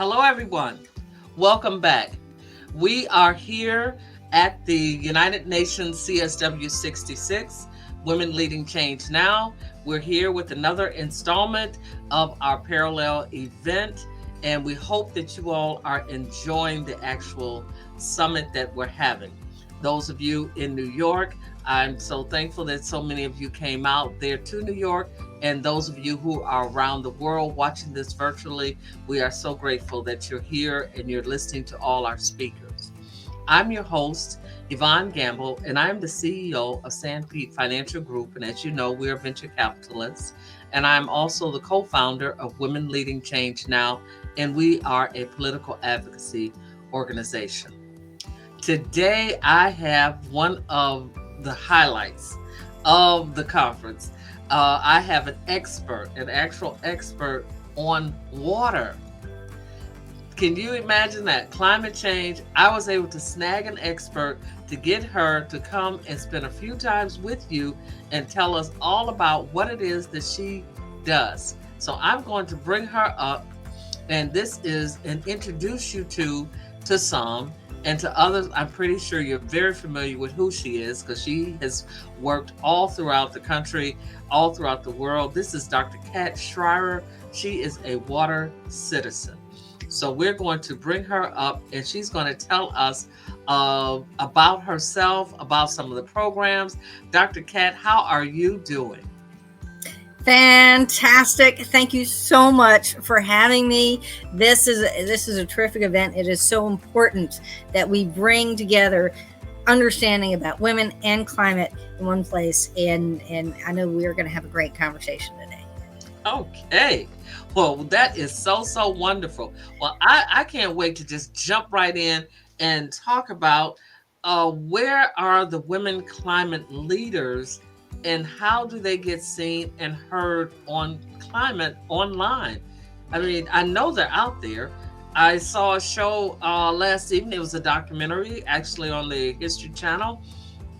Hello, everyone. Welcome back. We are here at the United Nations CSW 66, Women Leading Change Now. We're here with another installment of our parallel event, and we hope that you all are enjoying the actual summit that we're having. Those of you in New York, I'm so thankful that so many of you came out there to New York. And those of you who are around the world watching this virtually, we are so grateful that you're here and you're listening to all our speakers. I'm your host, Yvonne Gamble, and I'm the CEO of Sanpete Financial Group. And as you know, we're venture capitalists. And I'm also the co-founder of Women Leading Change Now, and we are a political advocacy organization. Today, I have one of the highlights of the conference. I have an actual expert on water. Can you imagine that? Climate change. I was able to snag an expert to get her to come and spend a few times with you and tell us all about what it is that she does. So I'm going to bring her up, and this is and introduce you to some. And to others, I'm pretty sure you're very familiar with who she is because she has worked all throughout the country, all throughout the world. This is Dr.Cat Shirer. She is a water citizen. So we're going to bring her up and she's going to tell us about herself, about some of the programs. Dr. Cat, how are you doing? Fantastic. Thank you so much for having me. This is a terrific event. It is so important that we bring together understanding about women and climate in one place. And I know we're going to have a great conversation today. Okay. Well, that is so wonderful. Well, I can't wait to just jump right in and talk about where are the women climate leaders and how do they get seen and heard on climate online? I mean, I know they're out there. I saw a show last evening. It was a documentary actually on the History Channel.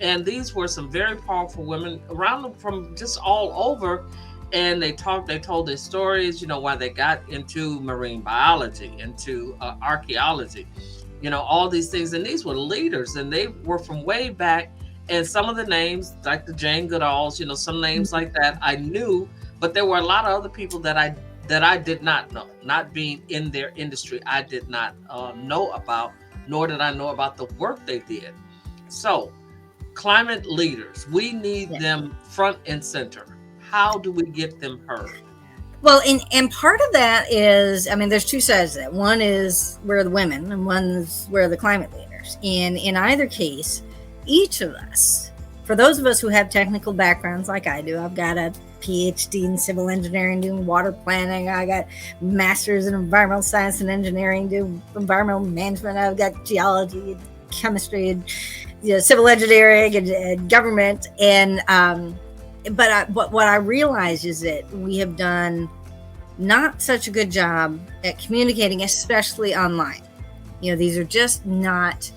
And these were some very powerful women around from just all over. And they told their stories, why they got into marine biology, into archaeology, all these things. And these were leaders and they were from way back. And some of the names, like the Jane Goodalls, some names like that I knew, but there were a lot of other people that I did not know. Not being in their industry, I did not know about, nor did I know about the work they did. So, climate leaders, we need them front and center. How do we get them heard? Well, and part of that is, there's two sides to that. One is where the women, and one's where the climate leaders. And in either case, each of us, for those of us who have technical backgrounds like I do, I've got a PhD in civil engineering doing water planning. I got masters in environmental science and engineering doing environmental management. I've got geology, chemistry, and civil engineering and government. And but what I realize is that we have done not such a good job at communicating, especially online. These are just not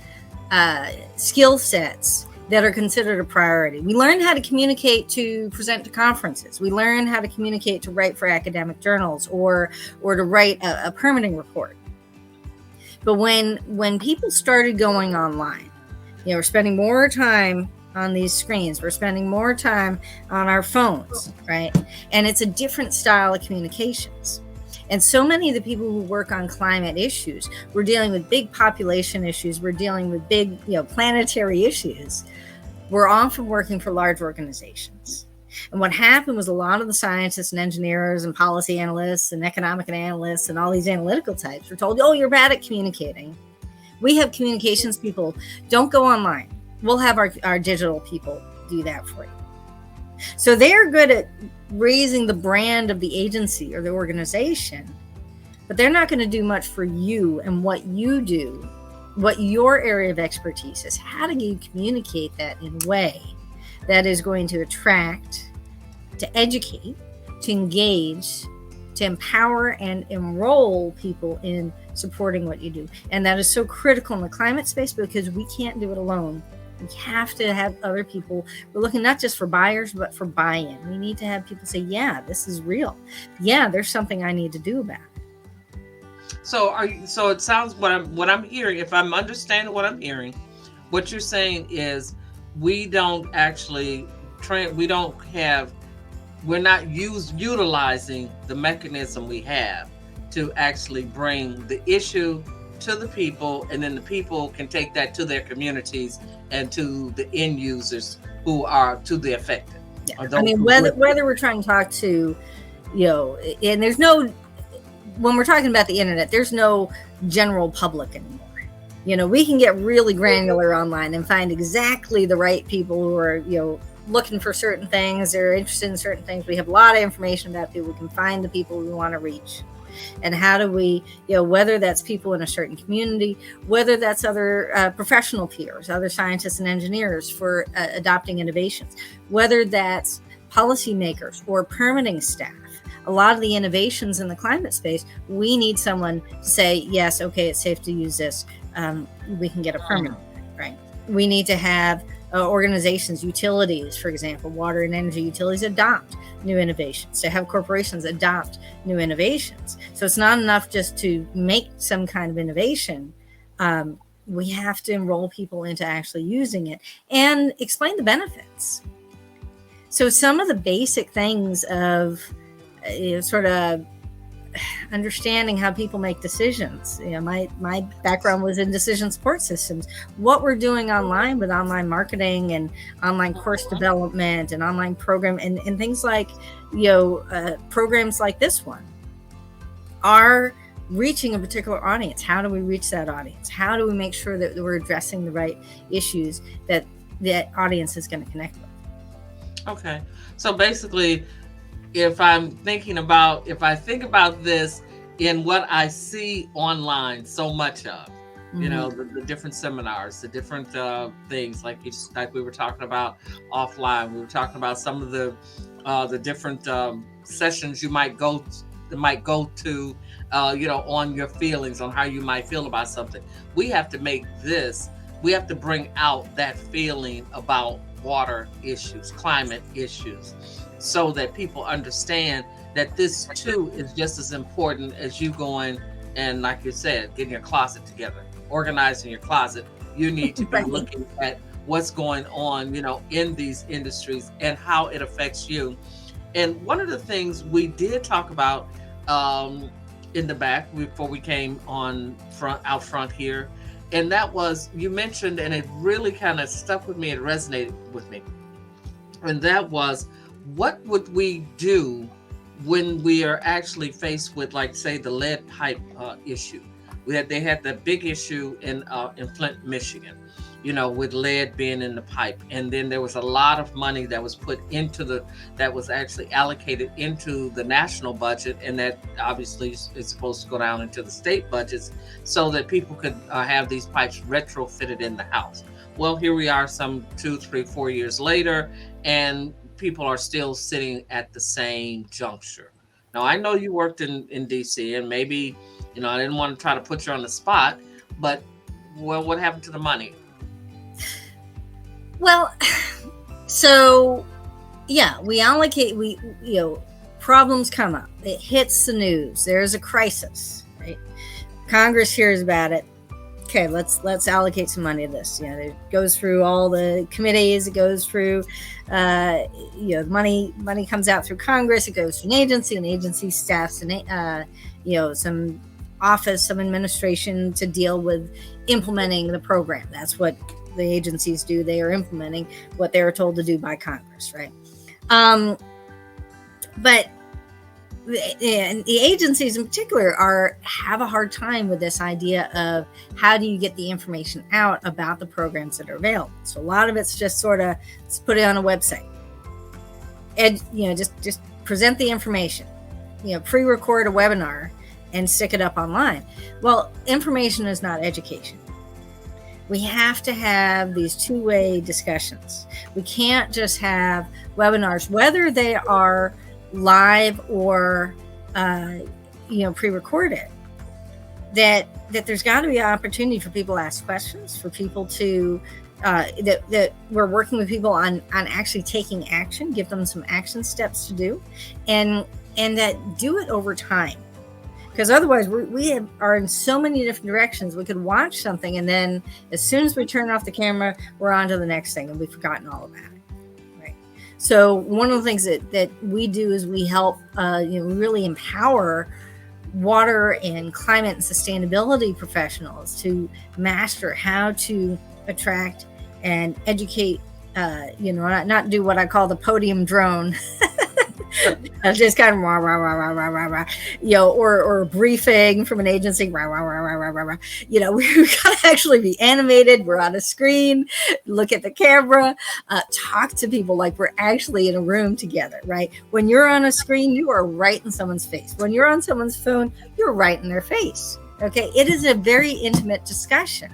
skill sets that are considered a priority. We learn how to communicate to present to conferences. We learn how to communicate to write for academic journals or to write a permitting report. But when people started going online, we're spending more time on these screens. We're spending more time on our phones, right? And it's a different style of communications. And so many of the people who work on climate issues, we're dealing with big population issues. We're dealing with big, planetary issues. We're often working for large organizations. And what happened was a lot of the scientists and engineers and policy analysts and economic analysts and all these analytical types were told, oh, you're bad at communicating. We have communications people. Don't go online. We'll have our digital people do that for you. So they're good at raising the brand of the agency or the organization, but they're not going to do much for you and what you do, what your area of expertise is. How do you communicate that in a way that is going to attract, to educate, to engage, to empower and enroll people in supporting what you do? And that is so critical in the climate space because we can't do it alone. We have to have other people. We're looking not just for buyers, but for buy-in. We need to have people say, yeah, this is real. Yeah, there's something I need to do about it. So it sounds what I'm hearing, if I'm understanding what I'm hearing, what you're saying is we don't actually we don't have we're not utilizing the mechanism we have to actually bring the issue to the people, and then the people can take that to their communities and to the end users who are to the affected, Yeah. or I those mean, who whether would be. whether we're trying to talk to, and there's no, when we're talking about the internet, there's no general public anymore. We can get really granular online and find exactly the right people who are, looking for certain things, they're interested in certain things. We have a lot of information about people. We can find the people we want to reach. And how do we, whether that's people in a certain community, whether that's other professional peers, other scientists and engineers for adopting innovations, whether that's policymakers or permitting staff. A lot of the innovations in the climate space, we need someone to say, yes, okay, it's safe to use this. We can get a permit, right? We need to have organizations, utilities, for example, water and energy utilities, adopt new innovations, to have corporations adopt new innovations. So it's not enough just to make some kind of innovation. We have to enroll people into actually using it and explain the benefits. So some of the basic things of sort of understanding how people make decisions. My background was in decision support systems. What we're doing online with online marketing and online course development and online program and things like, programs like this one are reaching a particular audience. How do we reach that audience? How do we make sure that we're addressing the right issues that the audience is going to connect with? Okay. So basically, if I think about this in what I see online so much of, the different seminars, the different things like we were talking about offline. We were talking about some of the different sessions you might go to, on your feelings, on how you might feel about something. We have to bring out that feeling about water issues, climate issues, so that people understand that this too is just as important as you going and, like you said, getting your closet together, organizing your closet. You need to be looking at what's going on, in these industries and how it affects you. And one of the things we did talk about in the back before we came out front here, and that was, you mentioned, and it really kind of stuck with me, it resonated with me, and that was, what would we do when we are actually faced with, like, say, the lead pipe issue? They had the big issue in Flint, Michigan, with lead being in the pipe, and then there was a lot of money that was put that was actually allocated into the national budget, and that obviously is supposed to go down into the state budgets so that people could have these pipes retrofitted in the house. Well, here we are, some 2, 3, 4 years later, and people are still sitting at the same juncture. Now, I know you worked in DC, and maybe, I didn't want to try to put you on the spot, but, well, what happened to the money? Well, so, yeah, we allocate, problems come up. It hits the news. There's a crisis, right? Congress hears about it. Okay, let's allocate some money to this. It goes through all the committees. It goes through, money comes out through Congress. It goes to an agency staffs and, some office, some administration to deal with implementing the program. That's what the agencies do. They are implementing what they are told to do by Congress, right? But the agencies in particular have a hard time with this idea of how do you get the information out about the programs that are available. So a lot of it's just sort of, let's put it on a website, and just present the information, pre-record a webinar and stick it up online. Well, information is not education. We have to have these two-way discussions. We can't just have webinars, whether they are live or pre-recorded, that there's got to be an opportunity for people to ask questions, for people to that we're working with people on actually taking action, give them some action steps to do, and that do it over time. because otherwise are in so many different directions. We could watch something, and then as soon as we turn off the camera, we're on to the next thing, and we've forgotten all about it. Right. So one of the things that we do is we help, we really empower water and climate and sustainability professionals to master how to attract and educate, not do what I call the podium drone. Just kind of rah, rah, rah, rah, rah, rah, rah, or a briefing from an agency, rah, rah, rah, rah, rah, rah, rah. We've got to actually be animated. We're on a screen, look at the camera, talk to people like we're actually in a room together, right? When you're on a screen, you are right in someone's face. When you're on someone's phone, you're right in their face. Okay. It is a very intimate discussion.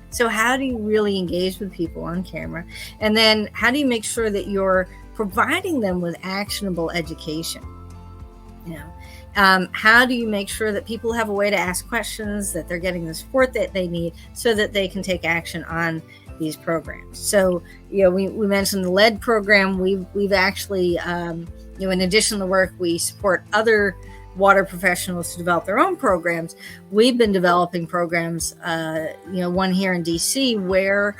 So how do you really engage with people on camera? And then how do you make sure that you're providing them with actionable education? How do you make sure that people have a way to ask questions, that they're getting the support that they need so that they can take action on these programs? So, we mentioned the lead program. We've actually, in addition to the work, we support other water professionals to develop their own programs. We've been developing programs, one here in DC where,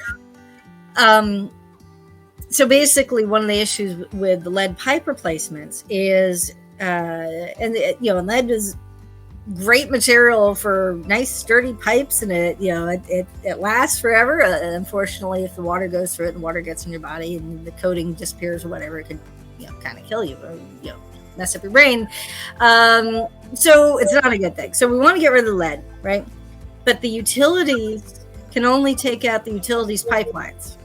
so basically, one of the issues with the lead pipe replacements is, lead is great material for nice sturdy pipes, and it lasts forever. Unfortunately, if the water goes through it and water gets in your body and the coating disappears or whatever, it could kind of kill you or mess up your brain. So it's not a good thing. So we want to get rid of the lead, right? But the utilities can only take out the utilities pipelines.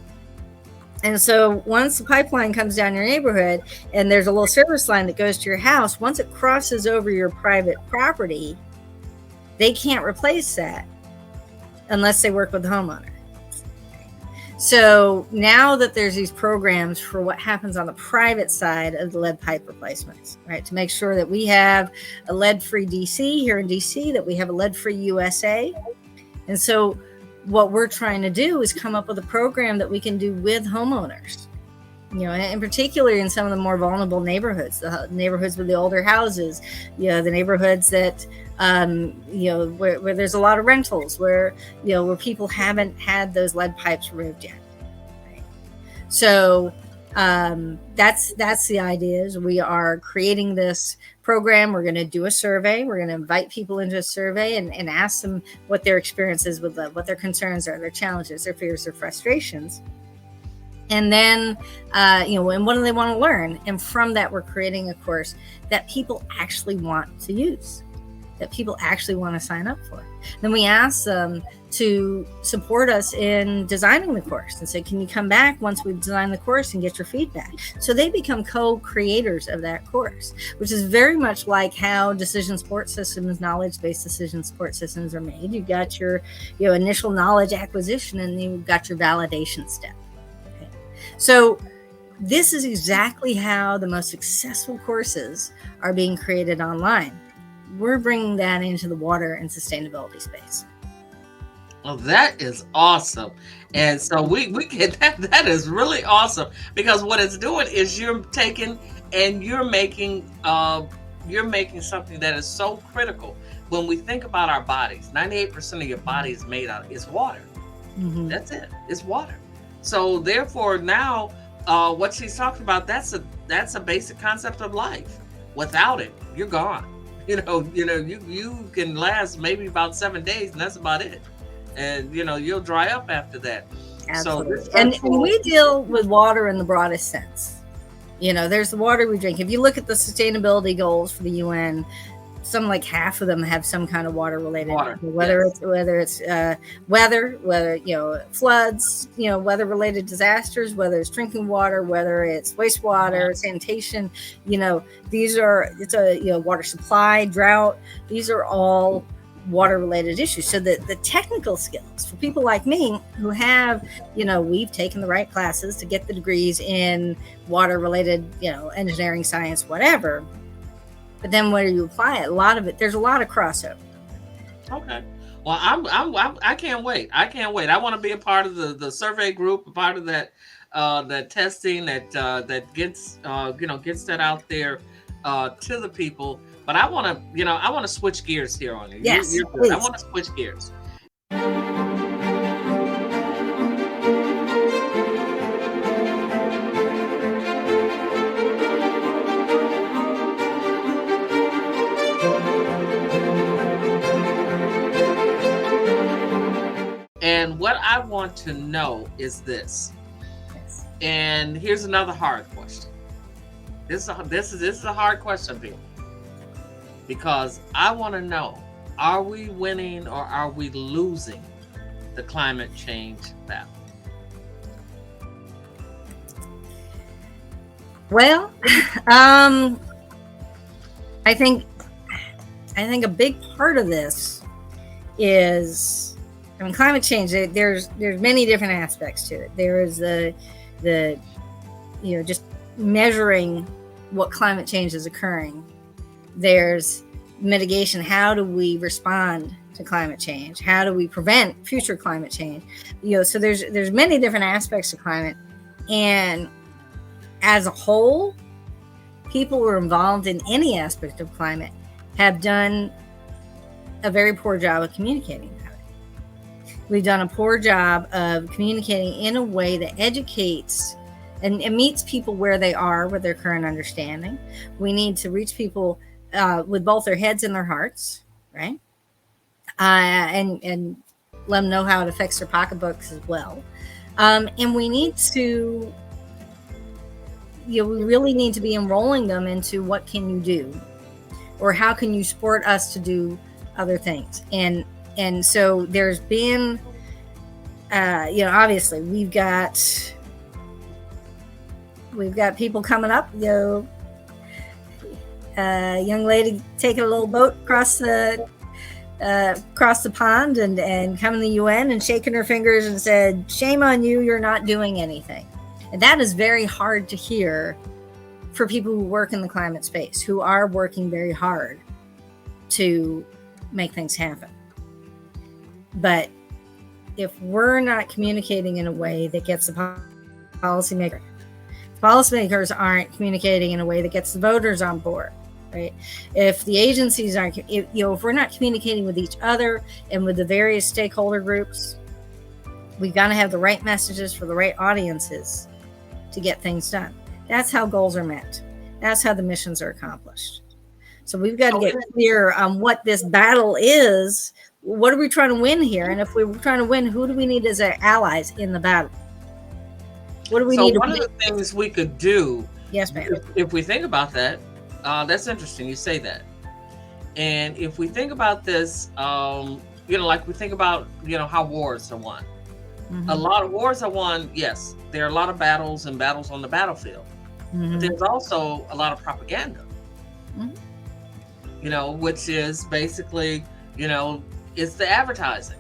And so once the pipeline comes down your neighborhood and there's a little service line that goes to your house, once it crosses over your private property, they can't replace that unless they work with the homeowner. So now that there's these programs for what happens on the private side of the lead pipe replacements, right? To make sure that we have a lead-free DC here in DC, that we have a lead-free USA. And so what we're trying to do is come up with a program that we can do with homeowners, and particularly in some of the more vulnerable neighborhoods, the neighborhoods with the older houses, the neighborhoods that, where there's a lot of rentals, where people haven't had those lead pipes removed yet. Right? So that's the idea. Is we are creating this program. We're going to do a survey. We're going to invite people into a survey and ask them what their experiences with lead, what their concerns are, their challenges, their fears, their frustrations. And then, and what do they want to learn? And from that, we're creating a course that people actually want to use, that people actually want to sign up for. Then we ask them to support us in designing the course and say, can you come back once we've designed the course and get your feedback? So they become co-creators of that course, which is very much like how decision support systems, knowledge-based decision support systems are made. You've got your initial knowledge acquisition, and then you've got your validation step. Okay. So this is exactly how the most successful courses are being created online. We're bringing that into the water and sustainability space. Well, that is awesome. And so we get that. That is really awesome, because what it's doing is you're taking and you're making something that is so critical. When we think about our bodies, 98% of your body is made out is water. Mm-hmm. That's it. It's water. So therefore now what she's talking about, that's a basic concept of life. Without it, you're gone. You can last maybe about 7 days, and that's about it. And you'll dry up after that. Absolutely. So and we deal with water in the broadest sense. There's the water we drink. If you look at the sustainability goals for the UN, some like half of them have some kind of water related, whether it's weather, whether floods, weather related disasters, whether it's drinking water, whether it's wastewater, sanitation, it's a water supply, drought. These are all water related issues. So the technical skills for people like me who have, we've taken the right classes to get the degrees in water related, engineering, science, whatever. But then where you apply it, there's a lot of crossover. Okay. Well, I can't wait. I want to be a part of the survey group, a part of that testing that gets that out there to the people, But I want to switch gears here on you. Yes, You're good. please. I want to switch gears. And what I want to know is this. Yes. And here's another hard question. This is a hard question, people. Because I want to know, are we winning or are we losing the climate change battle? Well, I think a big part of this is, I mean, climate change. There's many different aspects to it. There is the just measuring what climate change is occurring. There's mitigation. How do we respond to climate change? How do we prevent future climate change? So there's many different aspects of climate, and as a whole, people who are involved in any aspect of climate have done a very poor job of communicating about it. We've done a poor job of communicating in a way that educates and meets people where they are with their current understanding. We need to reach people with both their heads and their hearts, right? And let them know how it affects their pocketbooks as well. And we need to, we really need to be enrolling them into what can you do, or how can you support us to do other things. And so there's been, obviously we've got people coming up, young lady taking a little boat across the pond and coming to the UN and shaking her fingers and said, "Shame on you, you're not doing anything." And that is very hard to hear for people who work in the climate space, who are working very hard to make things happen. But if we're not communicating in a way that gets the policymakers aren't communicating in a way that gets the voters on board, right? If the agencies aren't, if we're not communicating with each other and with the various stakeholder groups, we've got to have the right messages for the right audiences to get things done. That's how goals are met. That's how the missions are accomplished. So we've got to get clear on what this battle is. What are we trying to win here? And if we're trying to win, who do we need as our allies in the battle? What do we need? So one of the things we could do, yes, ma'am, if we think about that, that's interesting. You say that, and if we think about this, like we think about how wars are won. Mm-hmm. A lot of wars are won. Yes, there are a lot of battles and battles on the battlefield. Mm-hmm. But there's also a lot of propaganda. Mm-hmm. Which is basically, it's the advertising,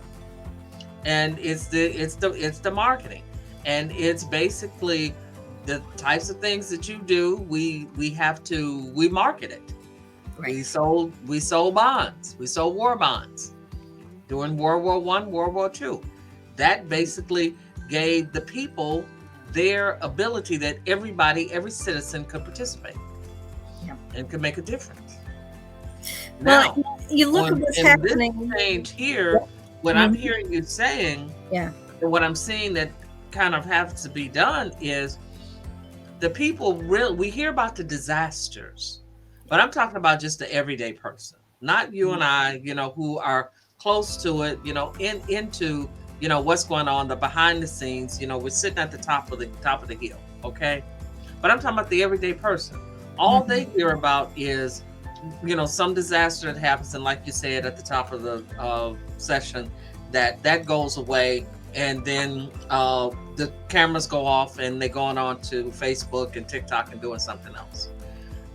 and it's the marketing, and it's basically the types of things that you do. We market it. Right. We sold bonds. We sold war bonds during World War I, World War II. That basically gave the people their ability that every citizen could participate, and could make a difference. Now, you look at what's happening. This change here, what I'm hearing you saying, and what I'm seeing that kind of has to be done is the people we hear about the disasters, but I'm talking about just the everyday person, not you and I, who are close to it, into what's going on, the behind the scenes, we're sitting at the top of the hill, okay? But I'm talking about the everyday person. All they hear about is, some disaster that happens, and like you said at the top of the session, that goes away, and then the cameras go off and they're going on to Facebook and TikTok and doing something else.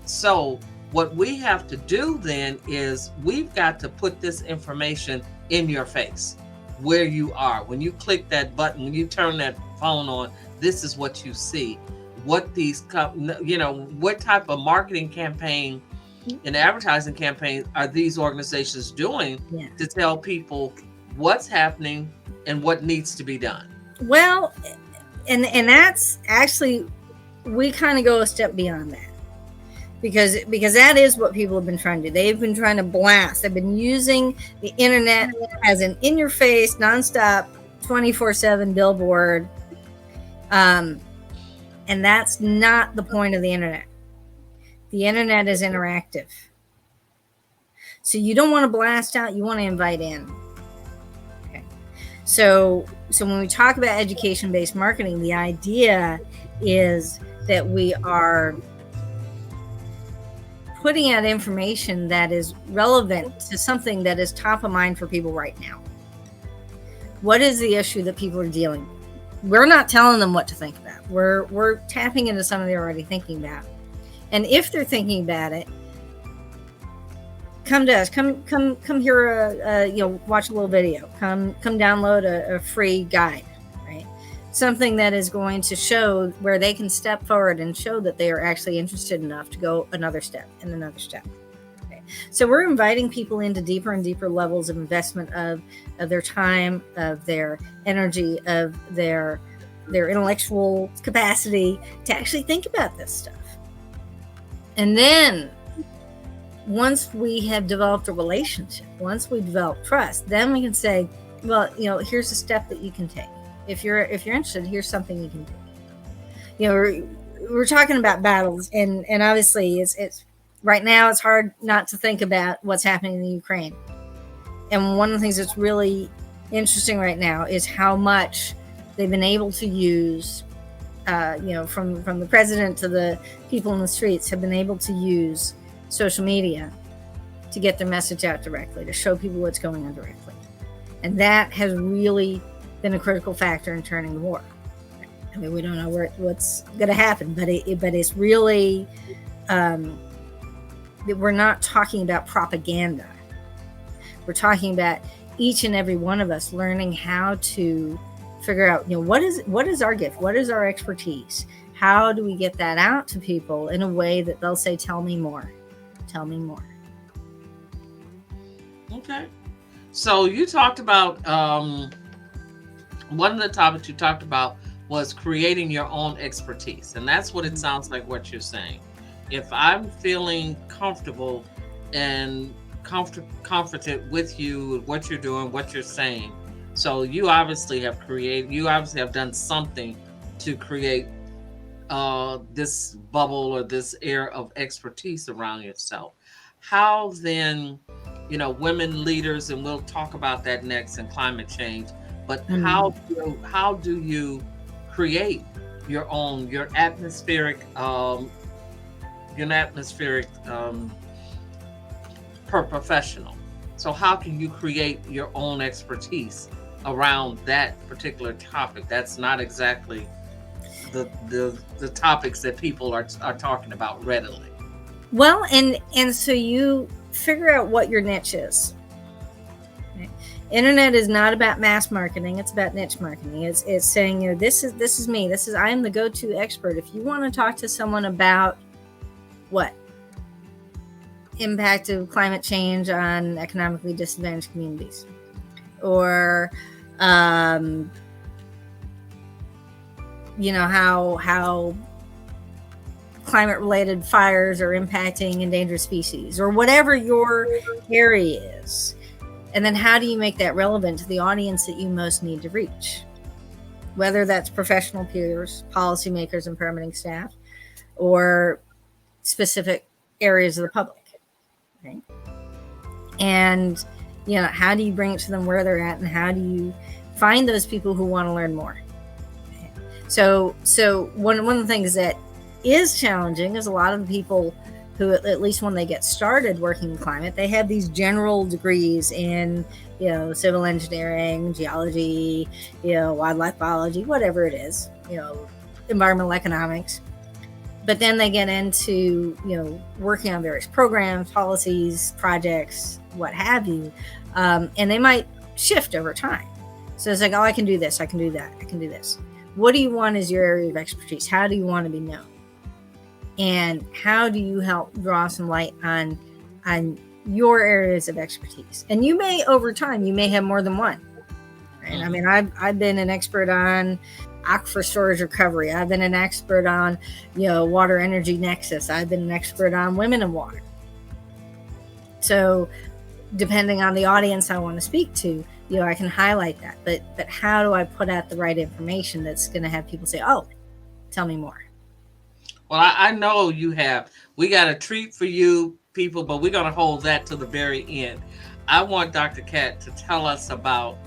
So what we have to do then is we've got to put this information in your face, where you are. When you click that button, when you turn that phone on, this is what you see. What these, what type of marketing campaign and advertising campaign are these organizations doing to tell people what's happening and what needs to be done? Well, and that's actually, we kind of go a step beyond that. because that is what people have been trying to do. They've been trying to blast. They've been using the internet as an in-your-face, nonstop, 24/7 billboard, and that's not the point of the internet. The internet is interactive, so you don't want to blast out. You want to invite in. Okay. So when we talk about education-based marketing, the idea is that we are putting out information that is relevant to something that is top of mind for people right now. What is the issue that people are dealing with? We're not telling them what to think about. We're tapping into something they're already thinking about. And if they're thinking about it, come to us. Come here. Watch a little video. Come download a free guide, right? Something that is going to show where they can step forward and show that they are actually interested enough to go another step and another step. Okay. So we're inviting people into deeper and deeper levels of investment of their time, of their energy, of their intellectual capacity to actually think about this stuff. And then once we have developed a relationship, once we develop trust, then we can say, well, here's a step that you can take. If you're interested, here's something you can do. We're talking about battles, and obviously it's right now it's hard not to think about what's happening in the Ukraine. And one of the things that's really interesting right now is how much they've been able to use, from the president to the people in the streets, have been able to use social media to get their message out directly, to show people what's going on directly. And that has really been a critical factor in turning the war. I mean, we don't know what's going to happen, but it's really, we're not talking about propaganda. We're talking about each and every one of us learning how to figure out, what is our gift? What is our expertise? How do we get that out to people in a way that they'll say, tell me more, tell me more. Okay. So you talked about, one of the topics you talked about was creating your own expertise. And that's what it sounds like what you're saying. If I'm feeling comfortable and comforted with you, what you're doing, what you're saying. So you obviously have done something to create this bubble or this air of expertise around yourself. How then, women leaders, and we'll talk about that next in climate change, but how do you create your atmospheric per professional? So how can you create your own expertise around that particular topic? That's not exactly the topics that people are talking about readily. Well, and so you figure out what your niche is. Okay. Internet is not about mass marketing; it's about niche marketing. It's saying, this is me. I am the go-to expert. If you want to talk to someone about what impact of climate change on economically disadvantaged communities, or how climate-related fires are impacting endangered species, or whatever your area is. And then how do you make that relevant to the audience that you most need to reach? Whether that's professional peers, policymakers, and permitting staff, or specific areas of the public. Okay? And, how do you bring it to them where they're at, and how do you find those people who want to learn more? Okay. So one of the things that is challenging is a lot of the people who, at least when they get started working in climate, they have these general degrees in, civil engineering, geology, wildlife biology, whatever it is, environmental economics. But then they get into, working on various programs, policies, projects, what have you. And they might shift over time. So it's like, oh, I can do this, I can do that, I can do this. What do you want as your area of expertise? How do you want to be known? And how do you help draw some light on your areas of expertise? And over time, you may have more than one. Right? I mean, I've been an expert on aquifer storage recovery. I've been an expert on, water energy nexus. I've been an expert on women and water. So depending on the audience I want to speak to, I can highlight that. But how do I put out the right information that's going to have people say, oh, tell me more? Well, I know you have. We got a treat for you people, but we're going to hold that to the very end. I want Dr. Cat to tell us about,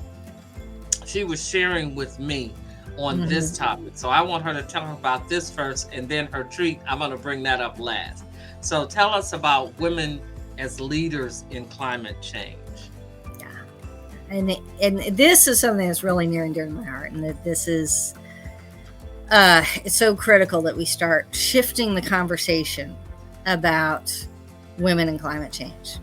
she was sharing with me on this topic. So I want her to tell her about this first, and then her treat, I'm going to bring that up last. So tell us about women as leaders in climate change. Yeah. And this is something that's really near and dear to my heart, and that this is, it's so critical that we start shifting the conversation about women and climate change.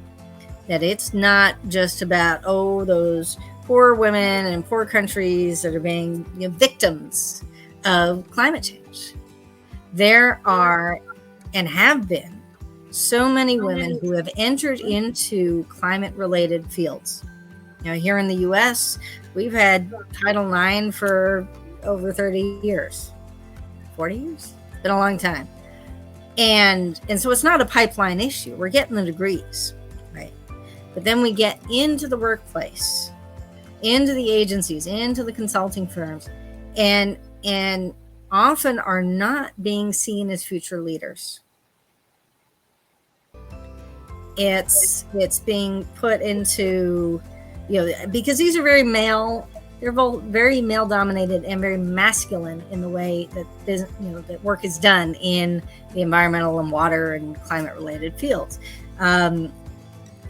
That it's not just about, those poor women in poor countries that are being victims of climate change. There are and have been so many women who have entered into climate-related fields. Here in the U.S., we've had Title IX for over 30 years. 40 years? It's been a long time. And so it's not a pipeline issue. We're getting the degrees, right? But then we get into the workplace, into the agencies, into the consulting firms, and often are not being seen as future leaders. It's being put into, because these are very male, they're both very male dominated and very masculine in the way that that work is done in the environmental and water and climate related fields.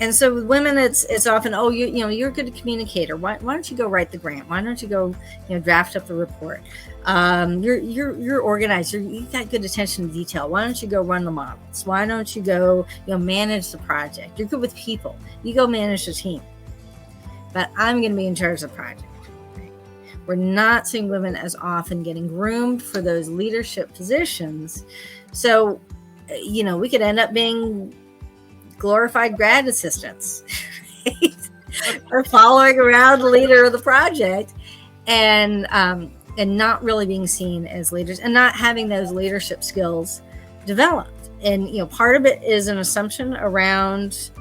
And so with women, it's often, you're a good communicator. Why don't you go write the grant? Why don't you go, draft up the report? You're organized. You've got good attention to detail. Why don't you go run the models? Why don't you go, manage the project? You're good with people. You go manage the team. But I'm going to be in charge of the project. Right? We're not seeing women as often getting groomed for those leadership positions. So, we could end up being glorified grad assistants, right? Or following around the leader of the project, and not really being seen as leaders, and not having those leadership skills developed. And part of it is an assumption around,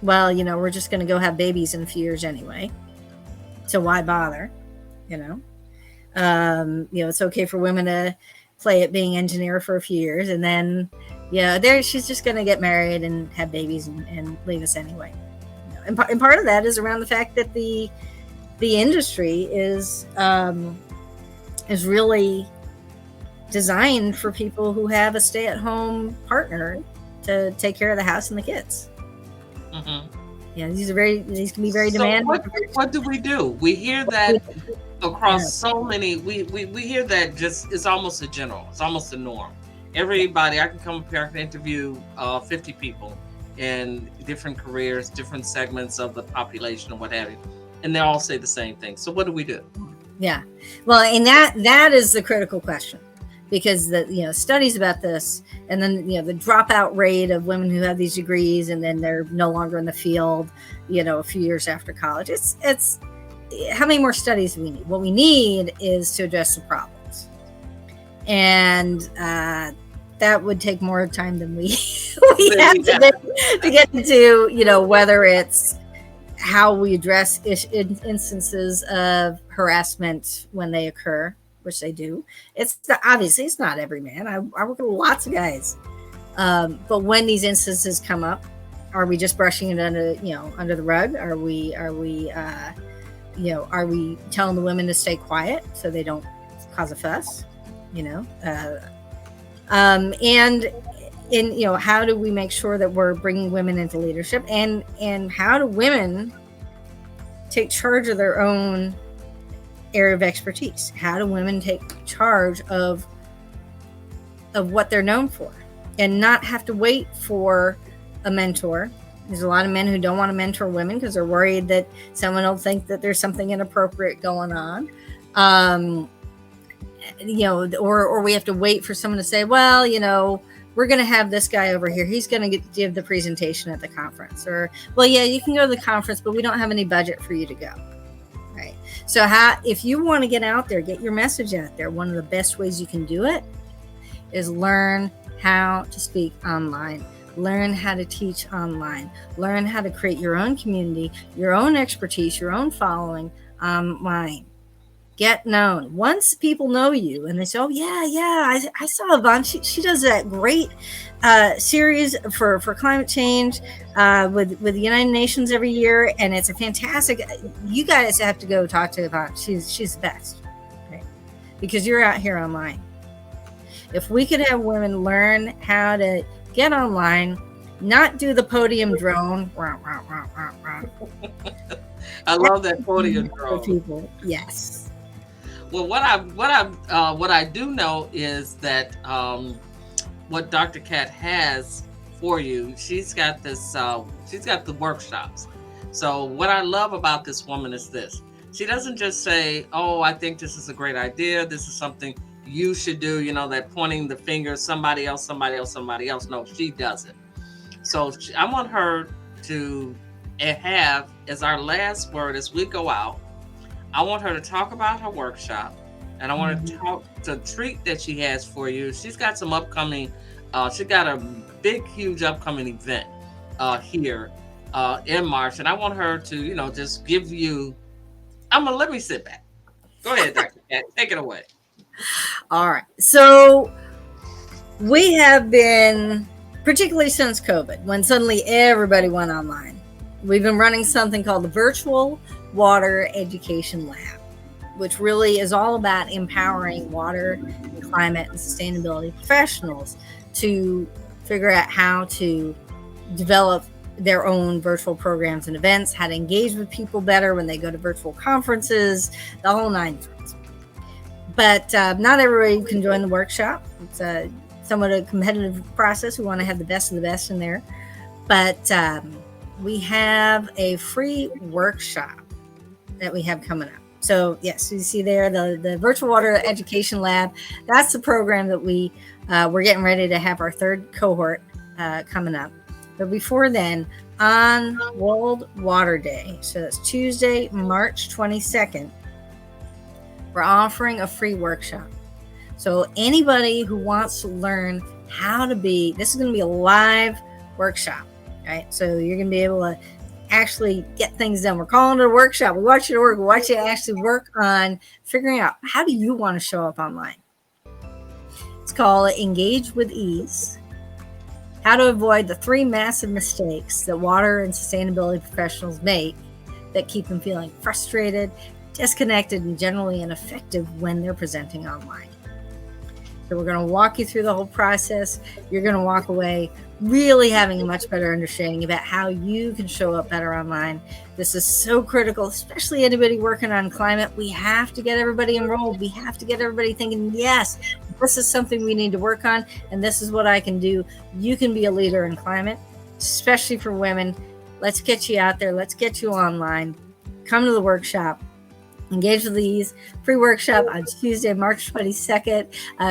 we're just going to go have babies in a few years anyway, so why bother? It's okay for women to play at being engineer for a few years, and then she's just going to get married and have babies and leave us anyway. And part of that is around the fact that the industry is really designed for people who have a stay-at-home partner to take care of the house and the kids. Mm-hmm. These can be very demanding. What do? We hear that across so many. We hear that just it's almost a general. It's almost a norm. Everybody, I can come up here, I can interview 50 people in different careers, different segments of the population, or what have you, and they all say the same thing. So what do we do? Yeah, well, and that is the critical question, because the studies about this, and then the dropout rate of women who have these degrees and then they're no longer in the field, a few years after college. It's how many more studies do we need? What we need is to address the problems. And that would take more time than we have to get into, whether it's how we address instances of harassment when they occur, which they do. Obviously it's not every man. I work with lots of guys. But when these instances come up, are we just brushing it under the rug? Are we telling the women to stay quiet so they don't cause a fuss? And how do we make sure that we're bringing women into leadership, and how do women take charge of their own area of expertise? How do women take charge of what they're known for, and not have to wait for a mentor? There's a lot of men who don't want to mentor women because they're worried that someone will think that there's something inappropriate going on. Or we have to wait for someone to say, well, we're going to have this guy over here. He's going to give the presentation at the conference. Or, well, yeah, you can go to the conference, but we don't have any budget for you to go. Right. So if you want to get out there, get your message out there, one of the best ways you can do it is learn how to speak online, learn how to teach online, learn how to create your own community, your own expertise, your own following online. Get known. Once people know you and they say, oh, yeah, I saw Yvonne. She does that great series for climate change with the United Nations every year, and it's a fantastic. You guys have to go talk to Yvonne. She's the best, okay? Because you're out here online. If we could have women learn how to get online, not do the podium drone. I love that podium drone. People, yes. Well, what I do know is that what DrCat has for you, she's got this. She's got the workshops. So what I love about this woman is this: she doesn't just say, "Oh, I think this is a great idea. This is something you should do." You know, that pointing the finger, somebody else. No, she does it. So I want her to have as our last word as we go out. I want her to talk about her workshop, and I want to talk the treat that she has for you. She's got some upcoming. She got a big, huge upcoming event here in March, and I want her to, just give you. Let me sit back. Go ahead, Dr. Cat. Take it away. All right. So we have been, particularly since COVID, when suddenly everybody went online, we've been running something called the Virtual Water Education Lab, which really is all about empowering water and climate and sustainability professionals to figure out how to develop their own virtual programs and events, how to engage with people better when they go to virtual conferences, the whole nine yards. But not everybody can join the workshop. It's somewhat a competitive process. We want to have the best of the best in there. But we have a free workshop that we have coming up. So yes, you see there the Virtual Water Education Lab. That's the program that we're getting ready to have our third cohort coming up. But before then, on World Water Day, so that's Tuesday, March 22nd, we're offering a free workshop. So anybody who wants to learn how to this is going to be a live workshop, right? So you're going to be able to actually get things done. We're calling it a workshop. We want you to work. We want you to actually work on figuring out, how do you want to show up online? It's called Engage with Ease. How to avoid the 3 massive mistakes that water and sustainability professionals make that keep them feeling frustrated, disconnected, and generally ineffective when they're presenting online. So we're going to walk you through the whole process. You're going to walk away really having a much better understanding about how you can show up better online. This is so critical, especially anybody working on climate. We have to get everybody enrolled. We have to get everybody thinking, yes, this is something we need to work on, and this is what I can do. You can be a leader in climate, especially for women. Let's get you out there. Let's get you online. Come to the workshop. Engage with These. Free workshop on Tuesday, March 22nd.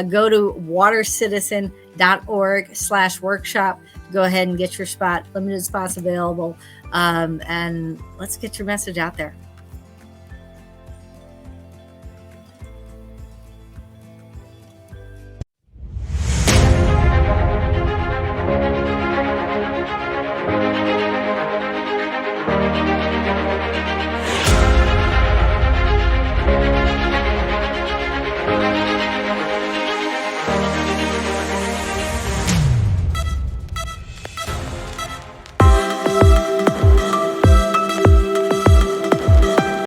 Go to watercitizen.org/workshop. Go ahead and get your spot. Limited spots available. And let's get your message out there.